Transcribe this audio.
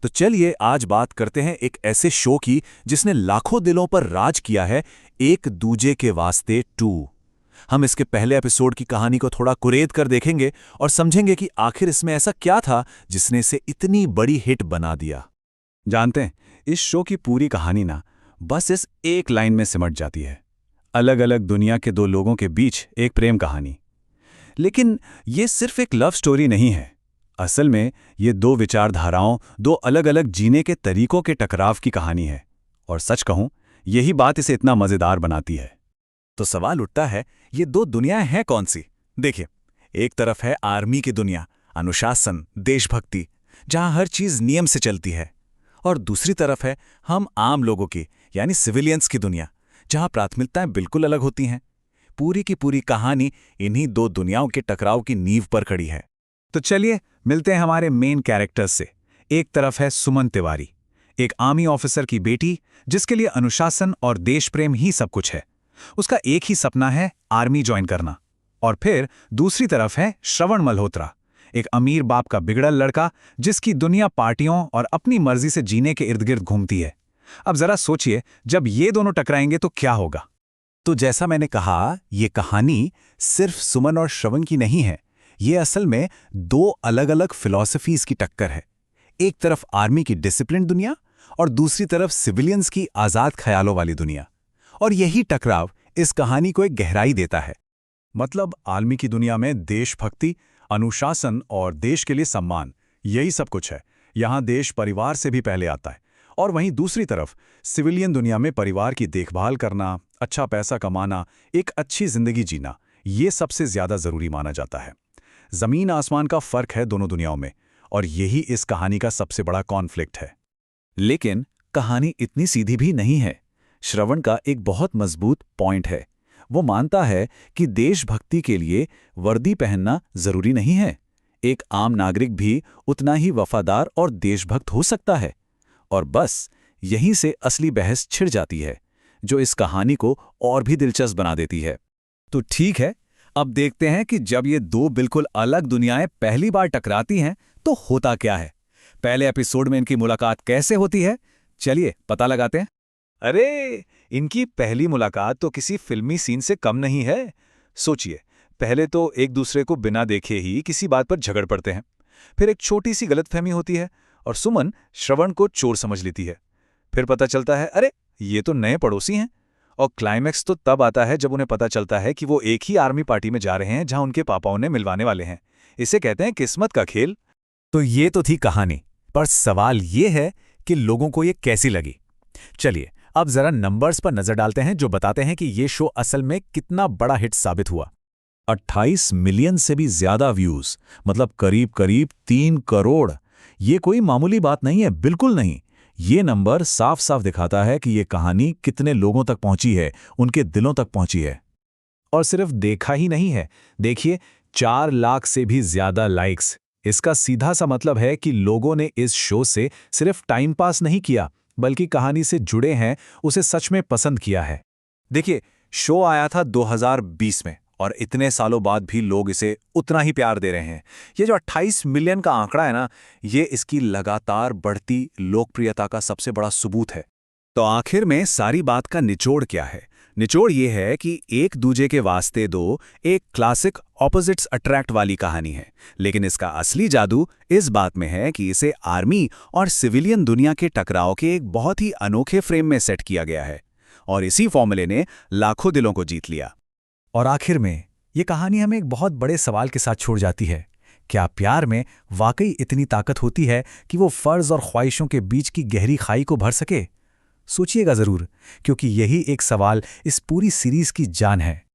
तो चलिए आज बात करते हैं एक ऐसे शो की जिसने लाखों दिलों पर राज किया है, एक दूजे के वास्ते 2। हम इसके पहले एपिसोड की कहानी को थोड़ा कुरेद कर देखेंगे और समझेंगे कि आखिर इसमें ऐसा क्या था जिसने इसे इतनी बड़ी हिट बना दिया। जानते हैं, इस शो की पूरी कहानी ना बस इस एक लाइन में सिमट जाती है। अलग अलग दुनिया के दो लोगों के बीच एक प्रेम कहानी। लेकिन ये सिर्फ एक लव स्टोरी नहीं है। असल में ये दो विचारधाराओं, दो अलग अलग जीने के तरीकों के टकराव की कहानी है। और सच कहूं, यही बात इसे इतना मजेदार बनाती है। तो सवाल उठता है, ये दो दुनियाएं हैं कौन सी? देखिए, एक तरफ है आर्मी की दुनिया, अनुशासन, देशभक्ति, जहां हर चीज नियम से चलती है। और दूसरी तरफ है हम आम लोगों की, यानी सिविलियंस की दुनिया, जहां प्राथमिकताएं बिल्कुल अलग होती हैं। पूरी की पूरी कहानी इन्हीं दो दुनियाओं के टकराव की नींव पर खड़ी है। तो चलिए मिलते हैं हमारे मेन कैरेक्टर्स से। एक तरफ है सुमन तिवारी, एक आर्मी ऑफिसर की बेटी जिसके लिए अनुशासन और देश प्रेम ही सब कुछ है। उसका एक ही सपना है, आर्मी ज्वाइन करना। और फिर दूसरी तरफ है श्रवण मल्होत्रा, एक अमीर बाप का बिगड़ल लड़का जिसकी दुनिया पार्टियों और अपनी मर्जी से जीने के इर्द गिर्द घूमती है। अब जरा सोचिए, जब ये दोनों टकराएंगे तो क्या होगा। तो जैसा मैंने कहा, ये कहानी सिर्फ सुमन और श्रवण की नहीं है। ये असल में दो अलग अलग फिलॉसफीज की टक्कर है। एक तरफ आर्मी की डिसिप्लिन दुनिया और दूसरी तरफ सिविलियंस की आज़ाद ख्यालों वाली दुनिया। और यही टकराव इस कहानी को एक गहराई देता है। मतलब आर्मी की दुनिया में देशभक्ति, अनुशासन और देश के लिए सम्मान, यही सब कुछ है। यहाँ देश परिवार से भी पहले आता है। और वहीं दूसरी तरफ सिविलियन दुनिया में परिवार की देखभाल करना, अच्छा पैसा कमाना, एक अच्छी जिंदगी जीना, ये सबसे ज्यादा जरूरी माना जाता है। जमीन आसमान का फर्क है दोनों दुनियाओं में, और यही इस कहानी का सबसे बड़ा कॉन्फ्लिक्ट है। लेकिन कहानी इतनी सीधी भी नहीं है। श्रवण का एक बहुत मजबूत पॉइंट है। वो मानता है कि देशभक्ति के लिए वर्दी पहनना जरूरी नहीं है। एक आम नागरिक भी उतना ही वफादार और देशभक्त हो सकता है। और बस यहीं से असली बहस छिड़ जाती है, जो इस कहानी को और भी दिलचस्प बना देती है। तो ठीक है, अब देखते हैं कि जब ये दो बिल्कुल अलग दुनियाएं पहली बार टकराती हैं तो होता क्या है। पहले एपिसोड में इनकी मुलाकात कैसे होती है, चलिए पता लगाते हैं। अरे, इनकी पहली मुलाकात तो किसी फिल्मी सीन से कम नहीं है। सोचिए, पहले तो एक दूसरे को बिना देखे ही किसी बात पर झगड़ पड़ते हैं। फिर एक छोटी सी गलतफहमी होती है और सुमन श्रवण को चोर समझ लेती है। फिर पता चलता है, अरे ये तो नए पड़ोसी हैं। और क्लाइमैक्स तो तब आता है जब उन्हें पता चलता है कि वो एक ही आर्मी पार्टी में जा रहे हैं जहां उनके पापा उन्हें मिलवाने वाले हैं। इसे कहते हैं किस्मत का खेल। तो ये तो थी कहानी, पर सवाल ये है कि लोगों को ये कैसी लगी। चलिए अब जरा नंबर्स पर नजर डालते हैं, जो बताते हैं कि ये शो असल में कितना बड़ा हिट साबित हुआ। 28 मिलियन से भी ज्यादा व्यूज, मतलब करीब करीब 3 करोड़। ये कोई मामूली बात नहीं है, बिल्कुल नहीं। ये नंबर साफ साफ दिखाता है कि ये कहानी कितने लोगों तक पहुंची है, उनके दिलों तक पहुंची है। और सिर्फ देखा ही नहीं है, देखिए 4 लाख से भी ज्यादा लाइक्स। इसका सीधा सा मतलब है कि लोगों ने इस शो से सिर्फ टाइम पास नहीं किया, बल्कि कहानी से जुड़े हैं, उसे सच में पसंद किया है। देखिए, शो आया था 2020 में और इतने सालों बाद भी लोग इसे उतना ही प्यार दे रहे हैं। ये जो 28 मिलियन का आंकड़ा है ना, ये इसकी लगातार बढ़ती लोकप्रियता का सबसे बड़ा सबूत है। तो आखिर में सारी बात का निचोड़ क्या है? निचोड़ ये है कि एक दूजे के वास्ते दो एक क्लासिक ऑपोजिट्स अट्रैक्ट वाली कहानी है। लेकिन इसका असली जादू इस बात में है कि इसे आर्मी और सिविलियन दुनिया के टकराव के एक बहुत ही अनोखे फ्रेम में सेट किया गया है। और इसी फॉर्मूले ने लाखों दिलों को जीत लिया। और आखिर में ये कहानी हमें एक बहुत बड़े सवाल के साथ छोड़ जाती है। क्या प्यार में वाकई इतनी ताकत होती है कि वो फर्ज और ख्वाहिशों के बीच की गहरी खाई को भर सके? सोचिएगा जरूर, क्योंकि यही एक सवाल इस पूरी सीरीज की जान है।